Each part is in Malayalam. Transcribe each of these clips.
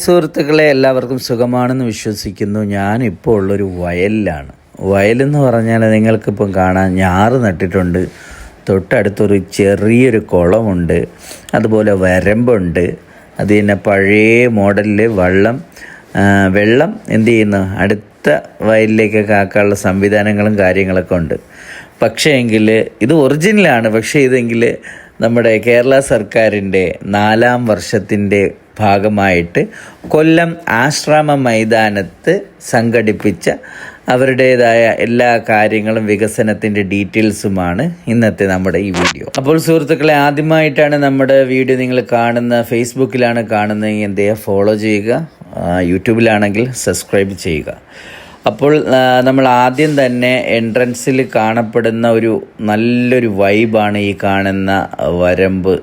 സുഹൃത്തുക്കളെ, എല്ലാവർക്കും സുഖമാണെന്ന് വിശ്വസിക്കുന്നു. ഞാനിപ്പോൾ ഉള്ളൊരു വയലിലാണ്. വയലെന്ന് പറഞ്ഞാൽ നിങ്ങൾക്കിപ്പം കാണാൻ ഞാറ് നട്ടിട്ടുണ്ട്. തൊട്ടടുത്തൊരു ചെറിയൊരു കുളമുണ്ട്, അതുപോലെ വരമ്പുണ്ട്. അത് തന്നെ പഴയ മോഡലിൽ വെള്ളം എന്ത് ചെയ്യുന്നു, അടുത്ത വയലിലേക്കൊക്കെ ആക്കാനുള്ള സംവിധാനങ്ങളും കാര്യങ്ങളൊക്കെ ഉണ്ട്. പക്ഷേ എങ്കിൽ ഇത് ഒറിജിനലാണ്. പക്ഷേ ഇതെങ്കിൽ നമ്മുടെ കേരള സർക്കാരിൻ്റെ 4ാം വർഷത്തിൻ്റെ ഭാഗമായിട്ട് കൊല്ലം ആശ്രാമ മൈതാനത്ത് സംഘടിപ്പിച്ച അവരുടേതായ എല്ലാ കാര്യങ്ങളും വികസനത്തിൻ്റെ ഡീറ്റെയിൽസുമാണ് ഇന്നത്തെ നമ്മുടെ ഈ വീഡിയോ. അപ്പോൾ സുഹൃത്തുക്കളെ, ആദ്യമായിട്ടാണ് നമ്മുടെ വീഡിയോ നിങ്ങൾ കാണുന്ന, ഫേസ്ബുക്കിലാണ് കാണുന്നതെങ്കിൽ എന്ത് ചെയ്യുക, ഫോളോ ചെയ്യുക. യൂട്യൂബിലാണെങ്കിൽ സബ്സ്ക്രൈബ് ചെയ്യുക. അപ്പോൾ നമ്മൾ ആദ്യം തന്നെ എൻട്രൻസിൽ കാണപ്പെടുന്ന ഒരു നല്ലൊരു വൈബാണ് ഈ കാണുന്ന വരമ്പ്.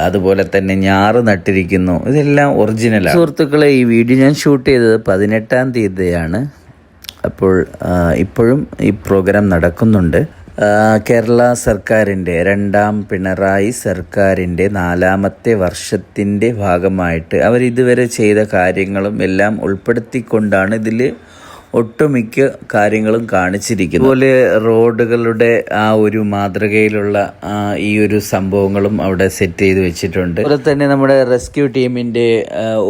അതുപോലെ തന്നെ ഞാറ് നട്ടിരിക്കുന്നു. ഇതെല്ലാം ഒറിജിനലാണ്. സുഹൃത്തുക്കളെ, ഈ വീഡിയോ ഞാൻ ഷൂട്ട് ചെയ്തത് 18-ാം തീയതിയാണ്. അപ്പോൾ ഇപ്പോഴും ഈ പ്രോഗ്രാം നടക്കുന്നുണ്ട്. കേരള സർക്കാരിൻ്റെ 2ാം പിണറായി സർക്കാരിൻ്റെ 4ാമത്തെ വർഷത്തിൻ്റെ ഭാഗമായിട്ട് അവരിതുവരെ ചെയ്ത കാര്യങ്ങളും എല്ലാം ഉൾപ്പെടുത്തിക്കൊണ്ടാണ് ഇതിൽ ഒട്ടുമിക്ക കാര്യങ്ങളും കാണിച്ചിരിക്കുന്നത്. അതുപോലെ റോഡുകളുടെ ആ ഒരു മാതൃകയിലുള്ള ഈ ഒരു സംഭവങ്ങളും അവിടെ സെറ്റ് ചെയ്ത് വെച്ചിട്ടുണ്ട്. അതുപോലെ തന്നെ നമ്മുടെ റെസ്ക്യൂ ടീമിൻ്റെ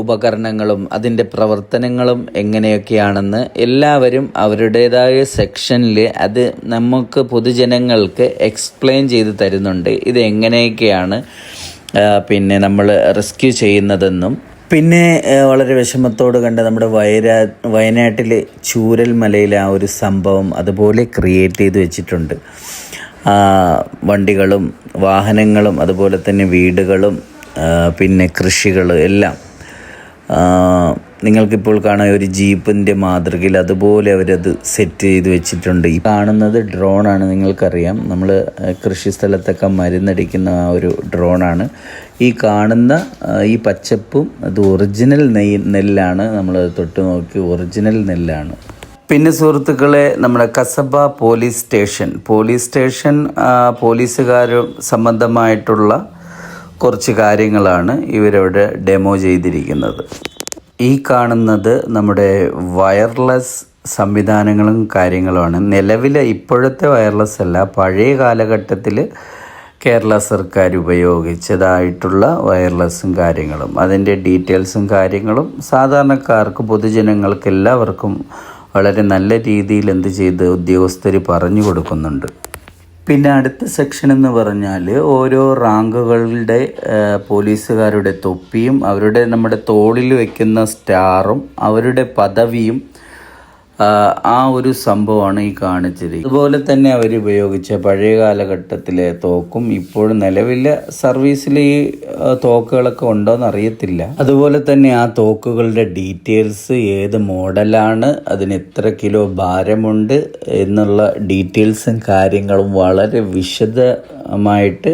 ഉപകരണങ്ങളും അതിൻ്റെ പ്രവർത്തനങ്ങളും എങ്ങനെയൊക്കെയാണെന്ന് എല്ലാവരും അവരുടേതായ സെക്ഷനിൽ അത് നമുക്ക് പൊതുജനങ്ങൾക്ക് എക്സ്പ്ലെയിൻ ചെയ്ത് തരുന്നുണ്ട്. ഇത് എങ്ങനെയൊക്കെയാണ് പിന്നെ നമ്മൾ റെസ്ക്യൂ ചെയ്യുന്നതെന്നും. പിന്നെ വളരെ വിഷമത്തോട് കണ്ട് നമ്മുടെ വയനാട്ടിൽ ചൂരൽ മലയിലെ ആ ഒരു സംഭവം അതുപോലെ ക്രിയേറ്റ് ചെയ്ത് വെച്ചിട്ടുണ്ട്. വണ്ടികളും വാഹനങ്ങളും അതുപോലെ തന്നെ വീടുകളും പിന്നെ കൃഷികൾ എല്ലാം നിങ്ങൾക്കിപ്പോൾ കാണാൻ ഒരു ജീപ്പിൻ്റെ മാതൃകയിൽ അതുപോലെ അവരത് സെറ്റ് ചെയ്ത് വെച്ചിട്ടുണ്ട്. ഈ കാണുന്നത് ഡ്രോണാണ്. നിങ്ങൾക്കറിയാം, നമ്മൾ കൃഷി സ്ഥലത്തൊക്കെ മരുന്നടിക്കുന്ന ആ ഒരു ഡ്രോണാണ്. ഈ കാണുന്ന ഈ പച്ചപ്പും അത് ഒറിജിനൽ നെല്ലാണ്. നമ്മൾ തൊട്ട് നോക്കി ഒറിജിനൽ നെല്ലാണ്. പിന്നെ സുഹൃത്തുക്കളെ, നമ്മുടെ കസബ പോലീസ് സ്റ്റേഷൻ പോലീസുകാരും സംബന്ധമായിട്ടുള്ള കുറച്ച് കാര്യങ്ങളാണ് ഇവരവിടെ ഡെമോ ചെയ്തിരിക്കുന്നത്. ഈ കാണുന്നത് നമ്മുടെ വയർലെസ് സംവിധാനങ്ങളും കാര്യങ്ങളുമാണ്. നിലവിലെ ഇപ്പോഴത്തെ വയർലെസ് അല്ല, പഴയ കാലഘട്ടത്തിൽ കേരള സർക്കാർ ഉപയോഗിച്ചതായിട്ടുള്ള വയർലെസ്സും കാര്യങ്ങളും അതിൻ്റെ ഡീറ്റെയിൽസും കാര്യങ്ങളും സാധാരണക്കാർക്ക് പൊതുജനങ്ങൾക്ക് എല്ലാവർക്കും വളരെ നല്ല രീതിയിൽ ഉദ്യോഗസ്ഥർ പറഞ്ഞു കൊടുക്കുന്നുണ്ട്. പിന്നെ അടുത്ത സെക്ഷൻ എന്ന് പറഞ്ഞാൽ ഓരോ റാങ്കുകളുടെ പോലീസുകാരുടെ തൊപ്പിയും നമ്മുടെ തോളിൽ വയ്ക്കുന്ന സ്റ്റാറും അവരുടെ പദവിയും ആ ഒരു സംഭവമാണ് ഈ കാണിച്ചിരിക്കുന്നത്. അതുപോലെ തന്നെ അവർ ഉപയോഗിച്ച പഴയ കാലഘട്ടത്തിലെ തോക്കും ഇപ്പോഴും നിലവിലെ സർവീസിൽ ഈ തോക്കുകളൊക്കെ ഉണ്ടോയെന്ന് അറിയത്തില്ല. അതുപോലെ തന്നെ ആ തോക്കുകളുടെ ഡീറ്റെയിൽസ്, ഏത് മോഡലാണ്, അതിന് എത്ര കിലോ ഭാരമുണ്ട് എന്നുള്ള ഡീറ്റെയിൽസും കാര്യങ്ങളും വളരെ വിശദമായിട്ട്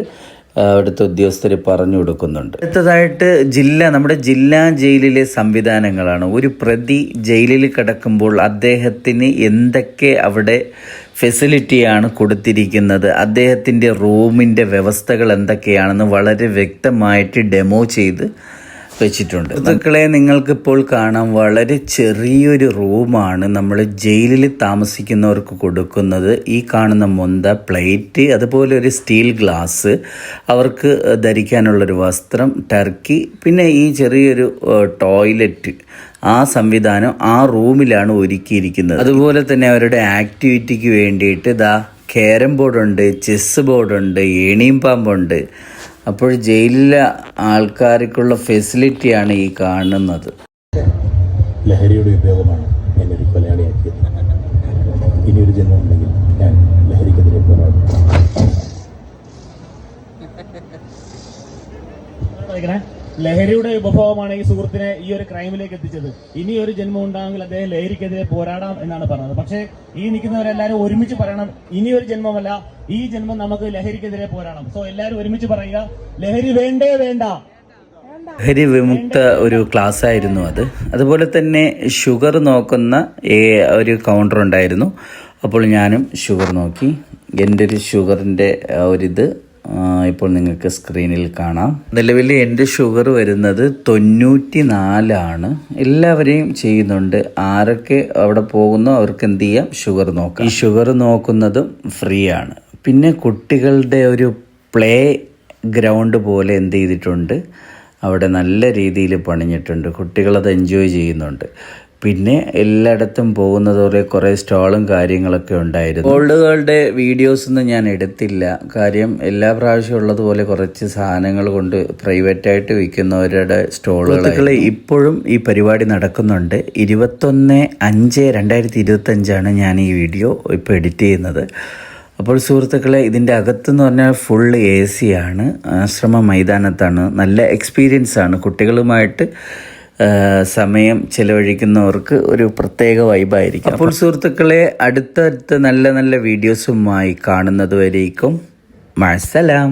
അവിടുത്തെ ഉദ്യോഗസ്ഥർ പറഞ്ഞു കൊടുക്കുന്നുണ്ട്. അടുത്തതായിട്ട് നമ്മുടെ ജില്ലാ ജയിലിലെ സംവിധാനങ്ങളാണ്. ഒരു പ്രതി ജയിലിൽ കിടക്കുമ്പോൾ അദ്ദേഹത്തിന് എന്തൊക്കെ അവിടെ ഫെസിലിറ്റിയാണ് കൊടുത്തിരിക്കുന്നത്, അദ്ദേഹത്തിൻ്റെ റൂമിൻ്റെ വ്യവസ്ഥകൾ എന്തൊക്കെയാണെന്ന് വളരെ വ്യക്തമായിട്ട് ഡെമോ ചെയ്ത് വെച്ചിട്ടുണ്ട്. സുഹൃത്തുക്കളെ, നിങ്ങൾക്കിപ്പോൾ കാണാം, വളരെ ചെറിയൊരു റൂമാണ് നമ്മൾ ജയിലിൽ താമസിക്കുന്നവർക്ക് കൊടുക്കുന്നത്. ഈ കാണുന്ന മൊന്ത, പ്ലേറ്റ്, അതുപോലെ ഒരു സ്റ്റീൽ ഗ്ലാസ്, അവർക്ക് ധരിക്കാനുള്ളൊരു വസ്ത്രം, ടർക്കി, പിന്നെ ഈ ചെറിയൊരു ടോയ്ലറ്റ്, ആ സംവിധാനം ആ റൂമിലാണ് ഒരുക്കിയിരിക്കുന്നത്. അതുപോലെ തന്നെ അവരുടെ ആക്ടിവിറ്റിക്ക് വേണ്ടിയിട്ട് ക്യാരം ബോർഡുണ്ട്, ചെസ് ബോർഡുണ്ട്, ഏണിയും പാമ്പുണ്ട്. അപ്പോൾ ജയിലിലെ ആൾക്കാർക്കുള്ള ഫെസിലിറ്റിയാണ് ഈ കാണുന്നത്. ലഹരിയുടെ ഉപയോഗമാണ് എന്നെ ഒരു കൊലയാളിയാക്കിയത്. ഇനിയൊരു ജന്മമുണ്ടെങ്കിൽ ഞാൻ ലഹരിക്കെതിരെ പോരാടും. ലഹരിയുടെ ഉപഭോഗമാണ് ഈ സുഹൃത്തിനെ ഈ ഒരു ക്രൈമിലേക്ക് എത്തിച്ചത്. ഇനി ഒരു ജന്മം ഉണ്ടാകുമെങ്കിൽ അദ്ദേഹം ലഹരിക്കെതിരെ പോരാടാം എന്നാണ് പറഞ്ഞത്. പക്ഷേ ഈ നിൽക്കുന്നവരെല്ലാവരും ഒരുമിച്ച് പറയണം, ഇനി ഒരു ജന്മമല്ല, ഈ ജന്മം നമുക്ക് ലഹരിക്കെതിരെ പോരാടാം. സോ എല്ലാവരും ഒരുമിച്ച് പറയുക, ലഹരി വേണ്ടേ വേണ്ട. ലഹരി വിമുക്ത ഒരു ക്ലാസ് ആയിരുന്നു അത്. അതുപോലെ തന്നെ ഷുഗർ നോക്കുന്ന ഒരു കൗണ്ടർ ഉണ്ടായിരുന്നു. അപ്പോൾ ഞാനും ഷുഗർ നോക്കി. എൻ്റെ ഒരു ഷുഗറിൻ്റെ ഒരിത് ഇപ്പോൾ നിങ്ങൾക്ക് സ്ക്രീനിൽ കാണാം. നിലവിൽ എൻ്റെ ഷുഗർ വരുന്നത് 94 എല്ലാവരെയും ചെയ്യുന്നുണ്ട്. ആരൊക്കെ അവിടെ പോകുന്നോ അവർക്ക് എന്ത് ചെയ്യാം, ഷുഗർ നോക്കാം. ഈ ഷുഗർ നോക്കുന്നതും ഫ്രീ ആണ്. പിന്നെ കുട്ടികളുടെ ഒരു പ്ലേ ഗ്രൗണ്ട് പോലെ എന്ത് ചെയ്തിട്ടുണ്ട്, അവിടെ നല്ല രീതിയിൽ പണിഞ്ഞിട്ടുണ്ട്. കുട്ടികളത് എൻജോയ് ചെയ്യുന്നുണ്ട്. പിന്നെ എല്ലായിടത്തും പോകുന്നത് പോലെ കുറേ സ്റ്റോളും കാര്യങ്ങളൊക്കെ ഉണ്ടായിരുന്നു. ഗോൾഡുകളുടെ വീഡിയോസൊന്നും ഞാൻ എടുത്തില്ല. കാര്യം എല്ലാ പ്രാവശ്യവും ഉള്ളതുപോലെ കുറച്ച് സാധനങ്ങൾ കൊണ്ട് പ്രൈവറ്റായിട്ട് വിൽക്കുന്നവരുടെ സ്റ്റോളുകൾ ഇപ്പോഴും ഈ പരിപാടി നടക്കുന്നുണ്ട്. 21/5/2025 ഞാൻ ഈ വീഡിയോ ഇപ്പോൾ എഡിറ്റ് ചെയ്യുന്നത്. അപ്പോൾ സുഹൃത്തുക്കളെ, ഇതിൻ്റെ അകത്തെന്ന് പറഞ്ഞാൽ ഫുൾ AC ആണ്. ആശ്രമ മൈതാനത്താണ്. നല്ല എക്സ്പീരിയൻസ് ആണ്. കുട്ടികളുമായിട്ട് സമയം ചിലവഴിക്കുന്നവർക്ക് ഒരു പ്രത്യേക വൈബായിരിക്കും. അപ്പോൾ സുഹൃത്തുക്കളെ, അടുത്തടുത്ത നല്ല നല്ല വീഡിയോസുമായി കാണുന്നത് വരേക്കും മഅസ്സലാം.